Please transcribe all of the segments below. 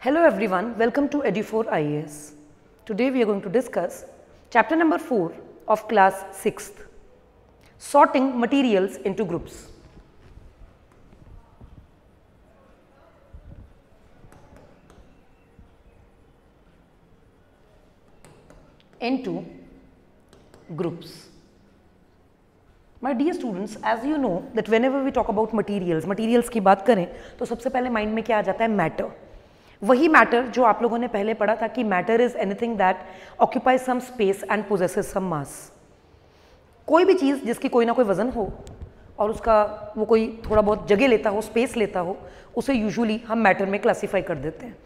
Hello everyone, welcome to Edu4 IAS. Today we are going to discuss chapter number 4 of class 6th, sorting materials into groups. Into groups. My dear students, as you know that whenever we talk about materials की बात करें तो सबसे पहले mind में क्या आ जाता है? मैटर. वही मैटर जो आप लोगों ने पहले पढ़ा था कि matter is anything that occupies some space and possesses some mass. कोई भी चीज़ जिसकी कोई ना कोई वजन हो और उसका वो कोई थोड़ा बहुत जगह लेता हो, स्पेस लेता हो, उसे यूजुअली हम मैटर में क्लासीफाई कर देते हैं.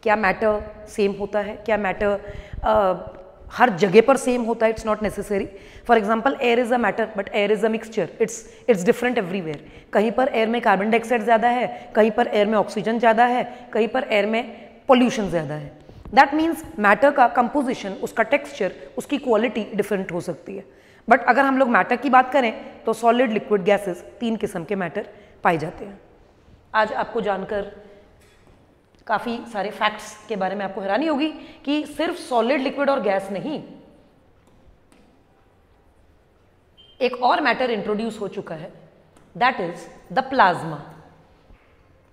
क्या मैटर सेम होता है? क्या मैटर हर जगह पर सेम होता है? It's not necessary. For example, air is a matter but air is a mixture. It's different everywhere. कहीं पर एयर में कार्बन डाइऑक्साइड ज़्यादा है, कहीं पर एयर में ऑक्सीजन ज़्यादा है, कहीं पर एयर में पॉल्यूशन ज़्यादा है. दैट मीन्स मैटर का कंपोजिशन, उसका टेक्सचर, उसकी क्वालिटी डिफरेंट हो सकती है. बट अगर हम लोग मैटर की बात करें तो सॉलिड, लिक्विड, गैसेस, 3 किस्म के मैटर पाए जाते हैं. आज आपको जानकर काफ़ी सारे फैक्ट्स के बारे में आपको हैरानी होगी कि सिर्फ सॉलिड, लिक्विड और गैस नहीं, एक और मैटर इंट्रोड्यूस हो चुका है, that is the plasma.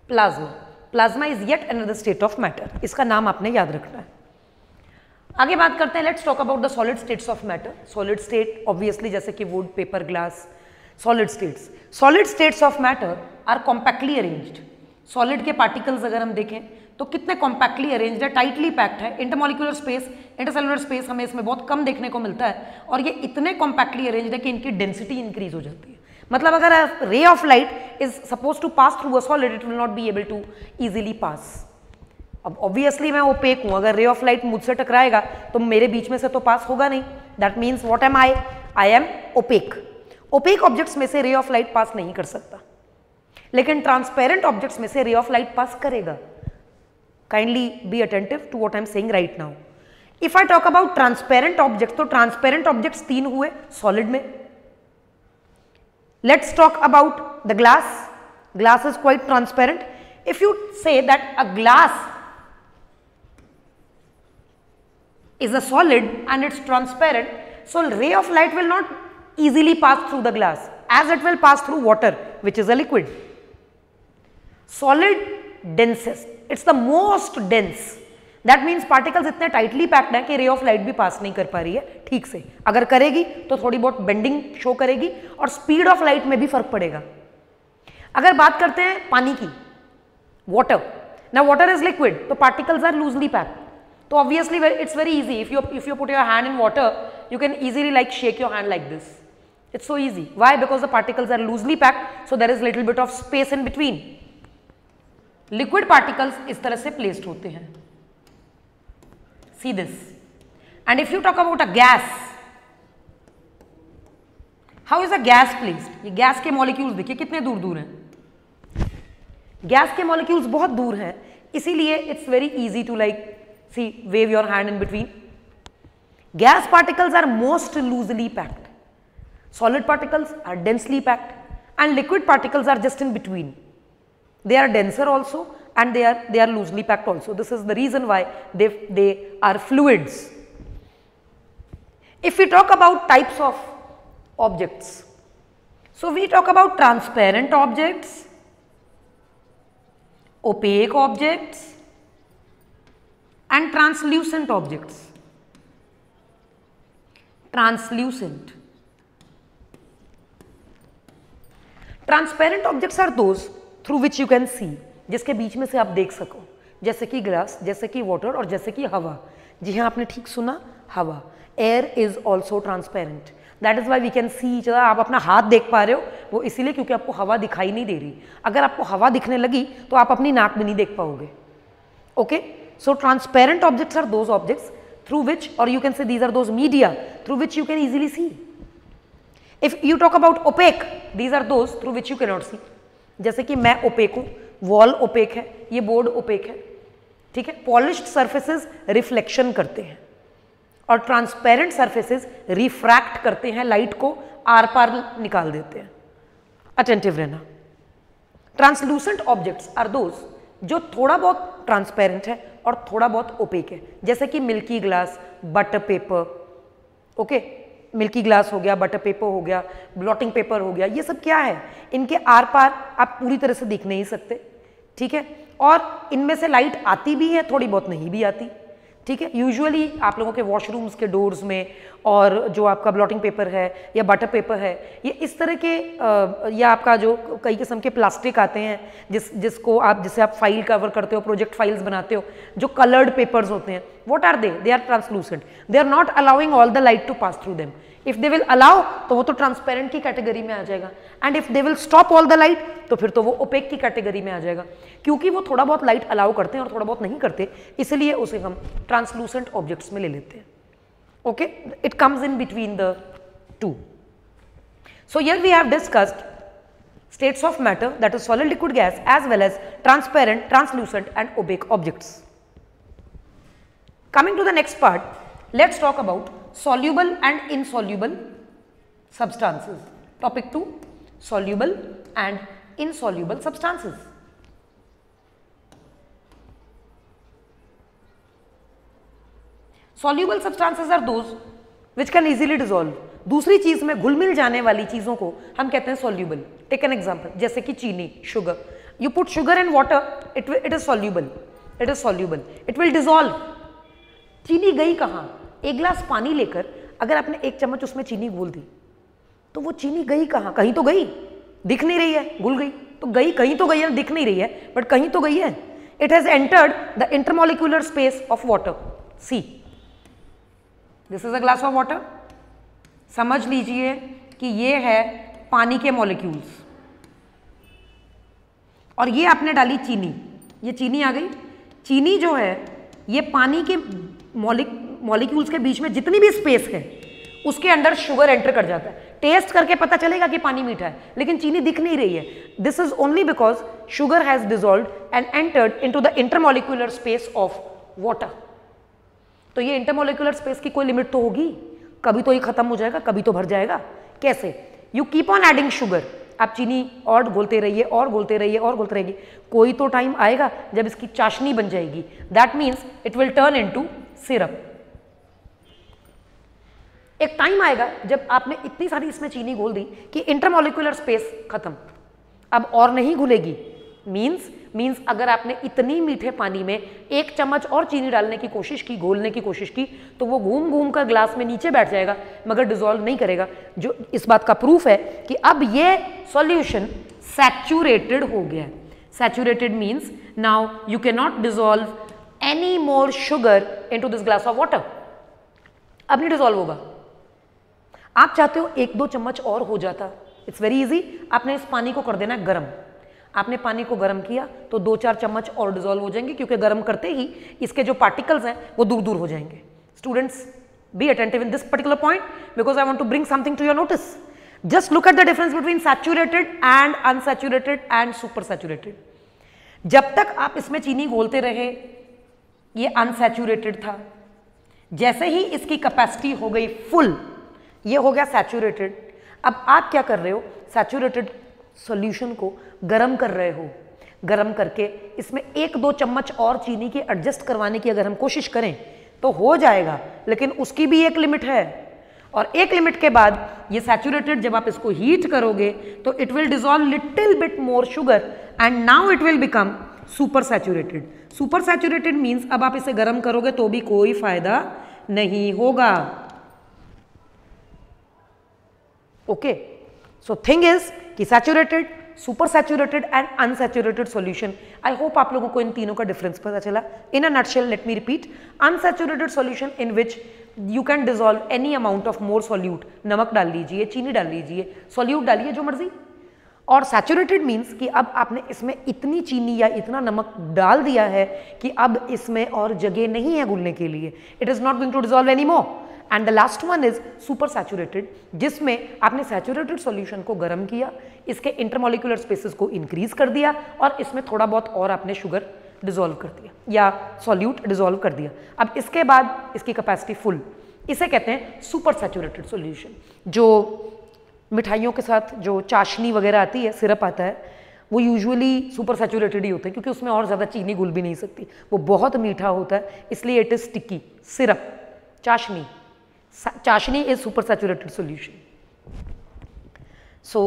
Plasma is yet another state of matter. इसका नाम आपने याद रखना है. आगे बात करते हैं. Let's talk about the solid states of matter. Solid state obviously जैसे कि wood, paper, glass, solid states of matter are compactly arranged. सॉलिड के पार्टिकल्स अगर हम देखें तो कितने कॉम्पैक्टली अरेंज्ड है, टाइटली पैक्ड है. इंटरमॉलिक्यूलर स्पेस, इंटरसेलुलर स्पेस हमें इसमें बहुत कम देखने को मिलता है और ये इतने कॉम्पैक्टली अरेंज्ड है कि इनकी डेंसिटी इंक्रीज हो जाती है. मतलब अगर ray of light is suppose to pass through a solid, it will not be able to easily pass. अब ऑब्वियसली मैं ओपेक हूं, अगर रे ऑफ लाइट मुझसे टकराएगा तो मेरे बीच में से तो पास होगा नहीं. That means what am I am opaque. Opaque objects में से रे ऑफ लाइट पास नहीं कर सकता, लेकिन ट्रांसपेरेंट ऑब्जेक्ट्स में से रे ऑफ लाइट पास करेगा. Kindly be attentive to what I am saying right now. If I talk about transparent object, तो ट्रांसपेरेंट ऑब्जेक्ट्स 3 हुए सॉलिड में. Let's talk about the glass. Glass is quite transparent. If you say that a glass is a solid and it's transparent, so ray of light will not easily pass through the glass as it will pass through water, which is a liquid. Solid densest, it's the most dense. That means particles इतने tightly packed हैं कि ray of light भी pass नहीं कर पा रही है ठीक से. अगर करेगी तो थोड़ी बहुत bending show करेगी और speed of light में भी फर्क पड़ेगा. अगर बात करते हैं पानी की, water. Now water is liquid, तो particles are loosely packed. So obviously it's very easy. If you put your hand in water, you can easily like shake your hand like this. It's so easy. Why? Because the particles are loosely packed, so there is little bit of space in between. Liquid particles इस तरह से placed होते हैं. See this. And if you talk about a gas, how is a gas placed? ये gas के molecules देखिए कितने दूर दूर हैं. गैस के molecules बहुत दूर हैं, इसीलिए it's very easy to like see, wave your hand in between. Gas particles are most loosely packed. Solid particles are densely packed and liquid particles are just in between. They are denser also and they are loosely packed also. This is the reason why they are fluids. If we talk about types of objects, so we talk about transparent objects, opaque objects and translucent objects. Translucent. Transparent objects are those through which you can see, जिसके बीच में से आप देख सको, जैसे कि glass, जैसे कि वाटर और जैसे कि हवा. जी हाँ, आपने ठीक सुना, हवा. Air is also transparent. That is why we can see each other. आप अपना हाथ देख पा रहे हो, वो इसीलिए क्योंकि आपको हवा दिखाई नहीं दे रही. अगर आपको हवा दिखने लगी तो आप अपनी नाक भी नहीं देख पाओगे. Okay. So transparent objects are those objects through which, or you can say these are those media through which you can easily see. If you talk about opaque, these are those through which you cannot see. जैसे कि मैं opaque हूँ, wall opaque है, ये board opaque है, ठीक है. Polished surfaces reflection करते हैं और transparent surfaces refract करते हैं, light को आर पार निकाल देते हैं. Attentive रहना. Translucent objects are those जो थोड़ा बहुत ट्रांसपेरेंट है, और थोड़ा बहुत ओपेक है, जैसे कि milky glass, butter paper, okay, milky glass हो गया, बटर पेपर हो गया, ब्लॉटिंग पेपर हो गया, ये सब क्या है, इनके आर पार आप पूरी तरह से देख नहीं सकते, ठीक है, और इनमें से लाइट आती भी है, थोड़ी बहुत नहीं भी आती, ठीक है। यूजुअली आप लोगों के वॉशरूम्स के डोर्स में और जो आपका ब्लॉटिंग पेपर है या बटर पेपर है, ये इस तरह के या आपका जो कई किस्म के प्लास्टिक आते हैं जिससे आप फाइल कवर करते हो, प्रोजेक्ट फाइल्स बनाते हो, जो कलर्ड पेपर्स होते हैं, what are they are translucent, they are not allowing all the light to pass through them. If they will allow तो वो तो ट्रांसपेरेंट की कैटेगरी में आ जाएगा, and if they will stop all the light तो फिर तो वो ओपेक की कैटेगरी में आ जाएगा, क्योंकि वो थोड़ा बहुत लाइट अलाउ करते हैं और थोड़ा बहुत नहीं करते, इसलिए उसे हम ट्रांसलूसेंट ऑब्जेक्ट्स में ले लेते हैं। Okay, it comes in between the two. So here we have discussed states of matter, that is solid, liquid, gas, as well as transparent, translucent and opaque objects. Coming to the next part, let's talk about soluble and insoluble substances. Topic 2, soluble and insoluble substances. Soluble substances are those which can easily dissolve. दूसरी चीज में घुल मिल जाने वाली चीजों को हम कहते हैं soluble. टेक एन एग्जाम्पल, जैसे कि चीनी, sugar, you put sugar in water, it is soluble, it will dissolve. चीनी गई कहाँ? एक गिलास पानी लेकर अगर आपने एक चम्मच उसमें चीनी घोल दी तो वो चीनी गई कहाँ? कहीं तो गई, दिख नहीं रही है, घुल गई तो गई, कहीं तो गई है, दिख नहीं रही है बट कहीं तो गई है। It has entered the intermolecular space of water. See, this is a glass of water, समझ लीजिए कि ये है पानी के मॉलिक्यूल्स और ये आपने डाली चीनी, ये चीनी आ गई। चीनी जो है ये पानी के मॉलिक्यूल्स के बीच में जितनी भी स्पेस है उसके अंदर शुगर एंटर कर जाता है। टेस्ट करके पता चलेगा कि पानी मीठा है लेकिन चीनी दिख नहीं रही है। This is only because sugar has dissolved and entered into the intermolecular space of water. तो ये इंटरमोलिकुलर स्पेस की कोई लिमिट तो होगी, कभी तो ये खत्म हो जाएगा, कभी तो भर जाएगा। कैसे? You keep on adding sugar, आप चीनी और घोलते रहिए और घोलते रहिए और घोलते रहिए, कोई तो टाइम आएगा जब इसकी चाशनी बन जाएगी। That means it will turn into syrup. एक टाइम आएगा जब आपने इतनी सारी इसमें चीनी घोल दी कि इंटरमोलिकुलर स्पेस खत्म, अब और नहीं घुलेगी। मीन्स अगर आपने इतनी मीठे पानी में एक चम्मच और चीनी डालने की कोशिश की, घोलने की कोशिश की, तो वो घूम घूम कर ग्लास में नीचे बैठ जाएगा मगर डिसॉल्व नहीं करेगा। जो इस बात का प्रूफ है कि अब ये सॉल्यूशन सैचुरेटेड हो गया है। Saturated means now you can not dissolve any more sugar into this glass of water. अब नहीं डिसॉल्व होगा। आप चाहते हो एक दो चम्मच और हो जाता, इट्स वेरी इजी। आपने इस पानी को कर देना गर्म। आपने पानी को गर्म किया तो 2-4 चम्मच और डिसॉल्व हो जाएंगे, क्योंकि गर्म करते ही इसके जो पार्टिकल्स हैं वो दूर दूर हो जाएंगे। Students, be attentive in this particular point because I want to bring something to your notice. Just look at the difference between saturated and unsaturated and super saturated. जब तक आप इसमें चीनी घोलते रहे ये अनसैचुरेटेड था, जैसे ही इसकी कैपेसिटी हो गई फुल, ये हो गया सैचुरेटेड। अब आप क्या कर रहे हो? सैचुरेटेड सॉल्यूशन को गरम कर रहे हो। गरम करके इसमें 1-2 चम्मच और चीनी के एडजस्ट करवाने की अगर हम कोशिश करें तो हो जाएगा, लेकिन उसकी भी एक लिमिट है। और एक लिमिट के बाद ये सैचुरेटेड जब आप इसको हीट करोगे तो it will dissolve little bit more sugar and now it will become super saturated. Super saturated means अब आप इसे गर्म करोगे तो भी कोई फायदा नहीं होगा। ओके, सो थिंग इज कि saturated, super saturated and unsaturated solution. I hope आप लोगों को इन तीनों का डिफरेंस पता चला। In a nutshell let me repeat, unsaturated solution in which you can dissolve any amount of more solute. नमक डाल लीजिए, चीनी डाल लीजिए, सॉल्यूट डालिए जो मर्जी। और सैचुरेटेड मीन्स कि अब आपने इसमें इतनी चीनी या इतना नमक डाल दिया है कि अब इसमें और जगह नहीं है घुलने के लिए। It is not going to dissolve any more. And the last one is super saturated, जिसमें आपने सैचुरेटेड सॉल्यूशन को गर्म किया, इसके इंटरमोलिकुलर स्पेसेस को इंक्रीज कर दिया और इसमें थोड़ा बहुत और आपने शुगर डिसॉल्व कर दिया या सॉल्यूट डिसॉल्व कर दिया। अब इसके बाद इसकी कैपेसिटी फुल, इसे कहते हैं सुपर सैचुरेटेड सॉल्यूशन। जो मिठाइयों के साथ जो चाशनी वगैरह आती है, सिरप आता है, वो यूजुअली सुपर सैचुरेटेड ही होते हैं क्योंकि उसमें और ज़्यादा चीनी घुल भी नहीं सकती, वो बहुत मीठा होता है, इसलिए इट इज़ स्टिकी। सिरप, चाशनी, चाशनी is super saturated solution. So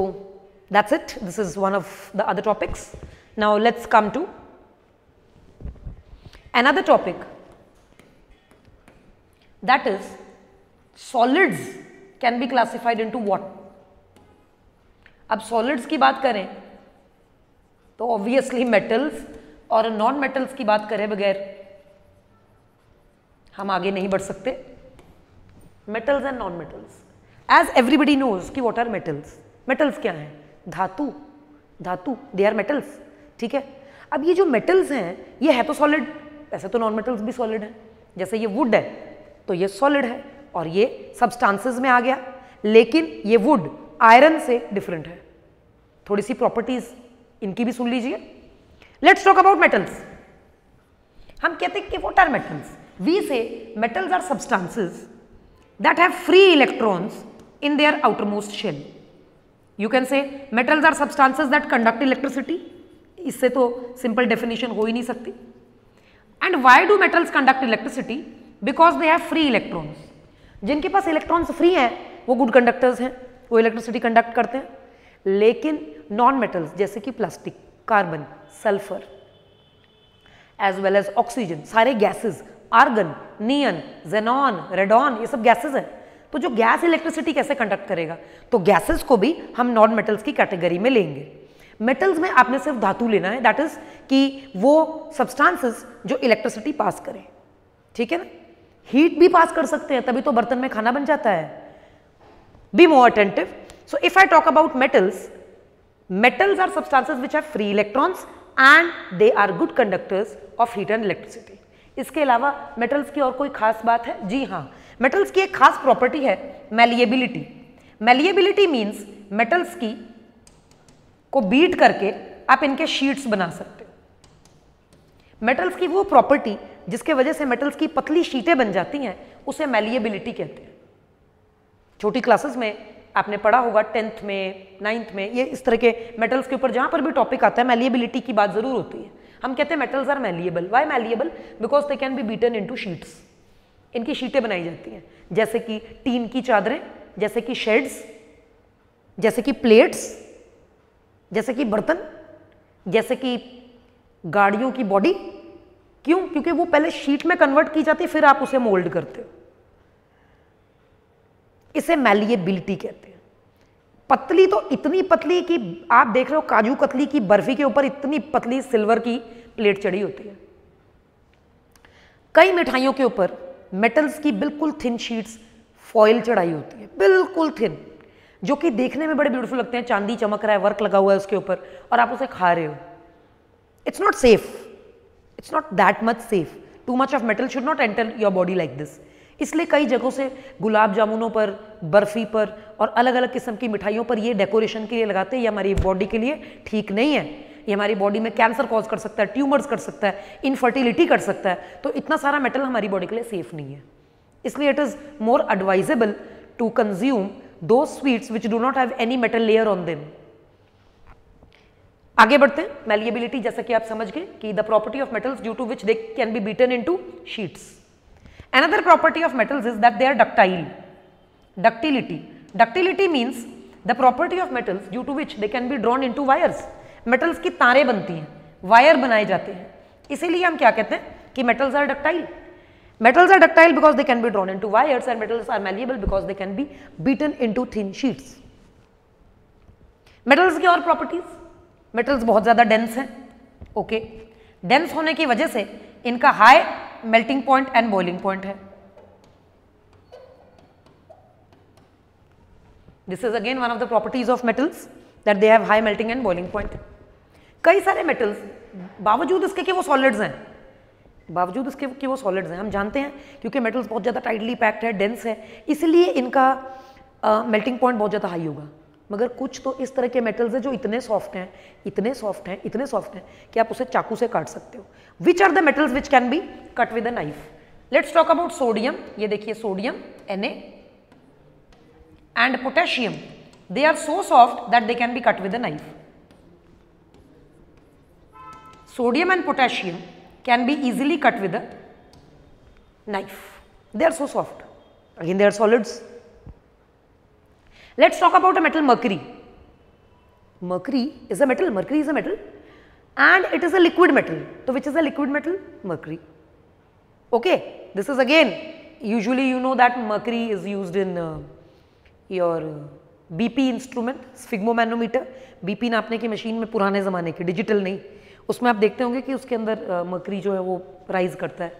that's it. This is one of the other topics. Now let's come to another topic, that is solids can be classified into what? अब solids की बात करें तो obviously metals, और non metals की बात करें बगैर हम आगे नहीं बढ़ सकते। Metals and non metals, as everybody knows कि व्हाट आर मेटल्स। मेटल्स क्या हैं? धातु, धातु, दे आर मेटल्स, ठीक है। अब ये जो मेटल्स हैं ये है तो सॉलिड, ऐसे तो नॉन मेटल्स भी सॉलिड हैं, जैसे ये वुड है तो ये सॉलिड है और ये सब्सटेंसेस में आ गया, लेकिन ये वुड आयरन से डिफरेंट है। थोड़ी सी प्रॉपर्टीज इनकी भी सुन लीजिए। Let's talk about metals. हम कहते हैं कि what are metals? We say metals are substances that have free electrons in their outermost shell. You can say metals are substances that conduct electricity. इससे तो सिंपल डेफिनेशन हो ही नहीं सकती। And why do metals conduct electricity? Because they have free electrons. जिनके पास electrons free हैं वो good conductors हैं, वो इलेक्ट्रिसिटी कंडक्ट करते हैं। लेकिन नॉन मेटल्स जैसे कि plastic, carbon, sulphur as well as oxygen, सारे gases, argon, neon, xenon, radon, ये सब गैसेस हैं। तो जो गैस इलेक्ट्रिसिटी कैसे कंडक्ट करेगा? तो गैसेस को भी हम नॉन मेटल्स की कैटेगरी में लेंगे। मेटल्स में आपने सिर्फ धातु लेना है, दैट इज कि वो सब्सटेंसेस जो इलेक्ट्रिसिटी पास करें, ठीक है ना। हीट भी पास कर सकते हैं, तभी तो बर्तन में खाना बन जाता है। Be more attentive. So if I talk about metals, metals are substances which have free electrons and they are good conductors of heat and electricity. इसके अलावा मेटल्स की और कोई खास बात है? जी हाँ, मेटल्स की एक खास प्रॉपर्टी है मैलिएबिलिटी। मैलिएबिलिटी मीन्स मेटल्स की को बीट करके आप इनके शीट्स बना सकते हो। मेटल्स की वो प्रॉपर्टी जिसके वजह से मेटल्स की पतली शीटें बन जाती हैं उसे मैलिएबिलिटी कहते हैं। छोटी क्लासेस में आपने पढ़ा होगा, 10th में, 9th में, ये इस तरह के मेटल्स के ऊपर जहां पर भी टॉपिक आता है मैलिएबिलिटी की बात जरूर होती है। हम कहते हैं metals are malleable. Why malleable? Because they can be beaten into sheets. इनकी शीटें बनाई जाती हैं, जैसे कि टीन की चादरें, जैसे कि शेड्स, जैसे कि प्लेट्स, जैसे कि बर्तन, जैसे कि गाड़ियों की बॉडी। क्यों? क्योंकि वो पहले शीट में कन्वर्ट की जाती है, फिर आप उसे मोल्ड करते हो। इसे मैलिएबिलिटी कहते हैं। पतली तो इतनी पतली कि आप देख रहे हो काजू कतली की बर्फी के ऊपर इतनी पतली सिल्वर की प्लेट चढ़ी होती है। कई मिठाइयों के ऊपर मेटल्स की बिल्कुल थिन शीट्स फॉइल चढ़ाई होती है, बिल्कुल थिन, जो कि देखने में बड़े ब्यूटीफुल लगते हैं। चांदी चमक रहा है, वर्क लगा हुआ है उसके ऊपर, और आप उसे खा रहे हो। It's not safe, it's not that much safe. Too much of metal should not enter your body like this. इसलिए कई जगहों से गुलाब जामुनों पर, बर्फी पर और अलग अलग किस्म की मिठाइयों पर ये डेकोरेशन के लिए लगाते हैं। ये हमारी बॉडी के लिए ठीक नहीं है, ये हमारी बॉडी में कैंसर कॉज कर सकता है, ट्यूमर्स कर सकता है, इनफर्टिलिटी कर सकता है। तो इतना सारा मेटल हमारी बॉडी के लिए सेफ नहीं है। इसलिए it is more advisable to consume those sweets which do not have any metal layer on them. आगे बढ़ते हैं। मैलिएबिलिटी जैसा कि आप समझ गए कि the property of metals due to which they can be beaten into sheets. Another property of metals is that they are ductile. Ductility. Ductility means the property of metals due to which they can be drawn into wires. Metals की तारें बनती हैं, wire बनाए जाते हैं। इसीलिए हम क्या कहते हैं कि metals are ductile. Metals are ductile because they can be drawn into wires, and metals are malleable because they can be beaten into thin sheets. Metals की और properties, metals बहुत ज़्यादा dense हैं, okay. Dense होने की वजह से इनका high melting point and boiling point है। This is again one of the properties of metals that they have high melting and boiling point. कई सारे metals बावजूद इसके कि वो solids हैं, बावजूद इसके कि वो solids हैं, हम जानते हैं क्योंकि metals बहुत ज़्यादा tightly packed है, dense है, इसलिए इनका melting point बहुत ज़्यादा high होगा। मगर कुछ तो इस तरह के मेटल्स हैं जो इतने सॉफ्ट हैं, इतने सॉफ्ट हैं, इतने सॉफ्ट हैं कि आप उसे चाकू से काट सकते हो। Which are the metals which can be cut with a knife? Let's talk about sodium. ये देखिए sodium Na and potassium, they are so soft that they can be cut with a knife. Sodium and potassium can be easily cut with a knife. They are so soft. Again, they are solids. Let's talk about a metal, mercury. Mercury is a metal. Mercury is a metal, and it is a liquid metal. So, which is a liquid metal? Mercury. Okay. This is again, usually you know that mercury is used in your BP instrument, sphygmomanometer, BP नापने की machine में पुराने ज़माने की, digital नहीं, उसमें आप देखते होंगे कि उसके अंदर मर्करी जो है वो राइज करता है।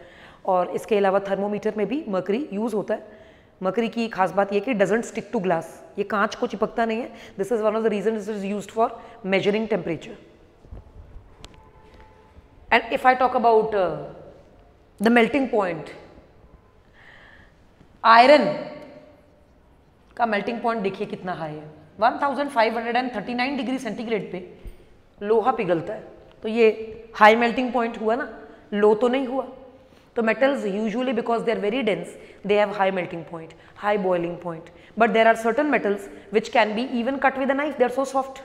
और इसके अलावा थर्मोमीटर में भी मर्करी यूज़ होता है। मर्करी की खास बात ये कि डजंट स्टिक टू ग्लास, ये कांच को चिपकता नहीं है। This is one of the reason this is used for measuring temperature. And if I talk about the melting point, iron का मेल्टिंग पॉइंट देखिए कितना हाई है, 1539 डिग्री सेंटीग्रेड पे लोहा पिघलता है। तो ये हाई मेल्टिंग पॉइंट हुआ ना, लो तो नहीं हुआ। तो metals usually because they are very dense, they have high melting point, high boiling point, but there are certain metals which can be even cut with a knife, they are so soft.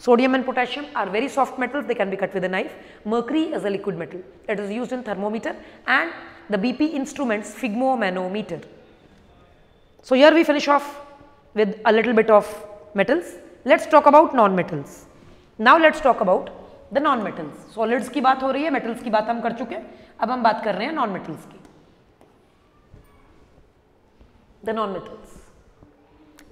Sodium and potassium are very soft metals, they can be cut with a knife. Mercury is a liquid metal, it is used in thermometer and the BP instruments, sphygmomanometer. So here we finish off with a little bit of metals. Let's talk about non-metals. Now let's talk about the non-metals. Solids की बात हो रही है, metals की बात हम कर चुके हैं, अब हम बात कर रहे हैं non-metals की. The non-metals.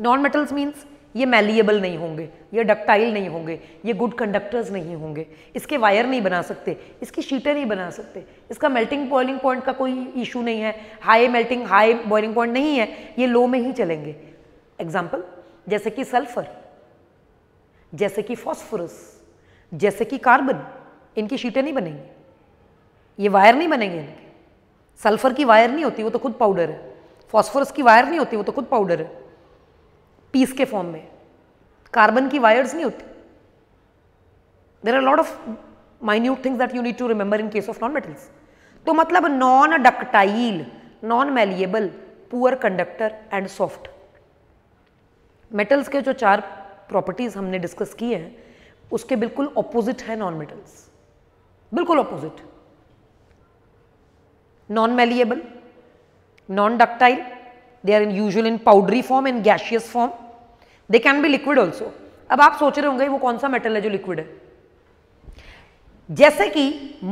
Non-metals means ये मैलिएबल नहीं होंगे, ये डक्टाइल नहीं होंगे, ये गुड कंडक्टर्स नहीं होंगे, इसके वायर नहीं बना सकते, इसकी शीटें नहीं बना सकते, इसका मेल्टिंग बॉइलिंग पॉइंट का कोई इशू नहीं है, high melting high boiling point नहीं है, ये लो में ही चलेंगे। एग्जाम्पल जैसे कि सल्फर, जैसे कि फॉस्फोरस, जैसे कि कार्बन, इनकी शीटें नहीं बनेंगी, ये वायर नहीं बनेंगे इनके। सल्फर की वायर नहीं होती, वो तो खुद पाउडर है। फॉस्फोरस की वायर नहीं होती, वो तो खुद पाउडर है पीस के फॉर्म में। कार्बन की वायर्स नहीं होती। There are lot of minute things that you need to remember in case of non metals. तो मतलब non ductile, non malleable, poor conductor and soft. Metals के जो 4 प्रॉपर्टीज हमने डिस्कस की हैं उसके बिल्कुल ऑपोजिट है नॉन मेटल्स, बिल्कुल opposite. Non malleable, non ductile, they are usual in powdery form and gaseous form, they can be liquid also. अब आप सोच रहे होंगे वो कौन सा मेटल है जो लिक्विड है। जैसे कि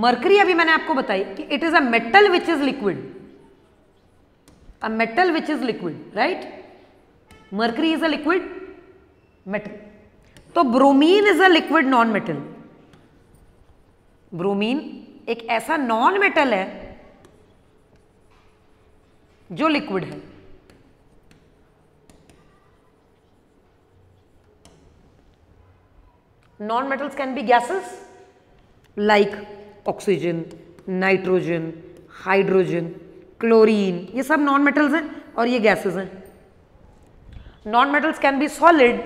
मर्करी अभी मैंने आपको बताई कि it is a metal which is liquid, a metal which is liquid, right. Mercury is a liquid metal. तो bromine is a liquid non metal. Bromine एक ऐसा नॉन मेटल है जो लिक्विड है। Non-metals can be gases like oxygen, nitrogen, hydrogen, chlorine, ये सब non-metals हैं और ये gases हैं। Non-metals can be solid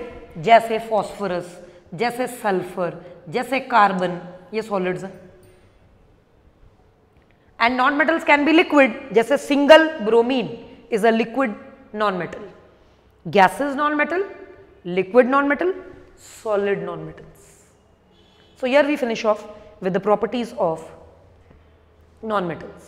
जैसे phosphorus, जैसे sulfur, जैसे carbon, ये solids हैं। And non-metals can be liquid जैसे single bromine is a liquid non-metal. Gases non-metal, liquid non-metal, solid non-metals. So here we finish off with the properties of non-metals.